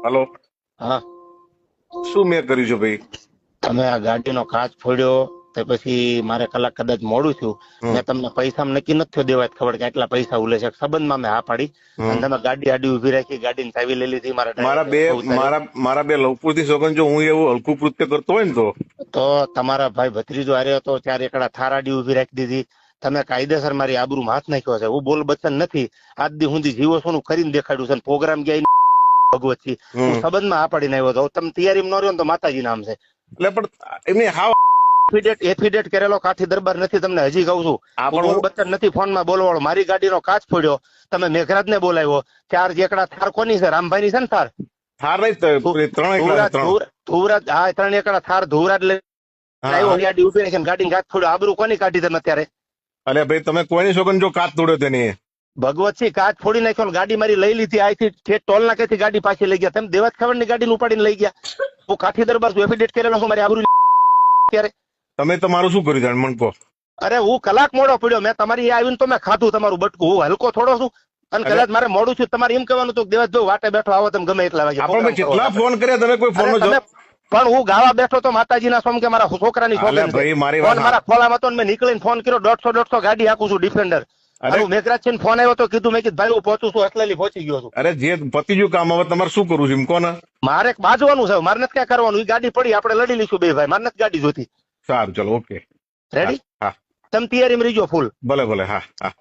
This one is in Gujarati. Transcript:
હલો, હા, શું મેં કર્યું છે ભાઈ? તમે આ ગાડીનો કાચ ફોડ્યો તે પછી મારે કલાક કદાચ મોડું થયું. હમ, મેં તમને પૈસા નક્કી નથી થયો દેવા ખબર કે આટલા પૈસા ઉલે છે સંબંધમાં મેં હા પાડી અને હમ. તમે ગાડી આડી ઉભી રાખી ગાડીની ચાવી લઈ લીધી મારા મારા બે ડ્રાઈવર ઉતાર્યો. મારા બે લવપુરથી સોગન જો હું એવું હલકું કૃત્ય કરતો હોય ને તો તમારા ભાઈ ભત્રીજો હાર્યો હતો ત્યારે એકડા થારાડી ઉભી રાખી દીધી. તમે કાયદેસર મારી આબરૂમાં હાથ નાખ્યો છે. હું બોલ બચન નથી. આજ દી સુધી જીવો છું કરીને દેખાડ્યું છે. પ્રોગ્રામ ગયા ભગવતથી હું હમ. સંબંધમાં આ પાડીને આવ્યો હતો. તમે તૈયારી ન રહ્યો ને તો માતાજી નામ છે. એટલે પણ એમની હાવ એફિડેટ કરેલો કાઠી દરબાર નથી. તમને હજી કહું છું આ હું પણ બોલ બચ્ચન નથી ફોનમાં બોલવાળો. મારી ગાડીનો કાચ ફોડ્યો. તમે મેઘરાજ ને બોલાવ્યો. ચાર એકડા થાર કોની છે? રામભાઈ ની છે ને થાર. થાર નહીં ત્રણ એકલા છે, ત્રણ. ધુવરાજ હા 3 એકડા થાર ધુવરાજ લઈ હા, આવ્યો. હા. ગાડી ઉભી રાખીને ગાડીને કાચ ફોડ્યો. આબરૂ કોની કાઢી તમે અત્યારે? અરે ભાઈ તમે કોઈની સોગન જો કાચ તોડ્યો તેની ભગવતસિંહ કાચ ફોડી નાખ્યો ને ગાડી મારી લઈ લીધી. અહીંથી ટોલ નાકેથી ગાડી પાછી લઈ ગયા. તમે દેવાજ ખબર ની ગાડીને ઉપાડીને લઈ ગયા. હું કાઠી દરબાર છું. એફિડેટ કરેલો છું. મારી આબરૂ અત્યારે તમે તમારું શું કર્યું જાણ મને કહો. અરે હું કલાક મોડો પડ્યો. મેં તમારી આવીને તો મેં ખાધું તમારું બટકું. હું હલકો થોડો છું અને અરે. કદાચ મારે મોડું છું. તમારે એમ કહેવાનું હતું કે દેવાજભાઈ વાટે બેઠો આવો તમે ગમે એટલા વાગે આપણે ભાઈ program કેટલા કરો. ફોન કર્યા તમે કોઈ ફોન અરે નો તમે પણ હું ગાવા બેઠો તો માતાજીના સોમ કે મારા છોકરાની અલે સોગંદ છે. ભાઈ મારી ફોન વાત મારા ખોલામાં હતો ને મેં નીકળીને ફોન કર્યો. 150 ગાડી હાકું છું ડિફેન્ડર. અરે. અને મેઘરાજ છે ફોન આવ્યો તો કીધું મેં કીધું ભાઈ હું પહોંચું છું એટલેલી પહોંચી ગયો છું. અરે જે પતી ગયું કામ હવે તમારે શું કરવું છે એમ કોને? મારે બાજવાનું છે. મારે નથી ક્યાં કરવાનું. એ ગાડી પડી આપણે લડી લઈશું બે ભાઈ. મારે નથી ગાડી જોતી. સારું ચલો ઓકે. હા, રેડી? હા. તમે તૈયારીમાં રહીજો ફૂલ. ભલે ભલે, હા હા.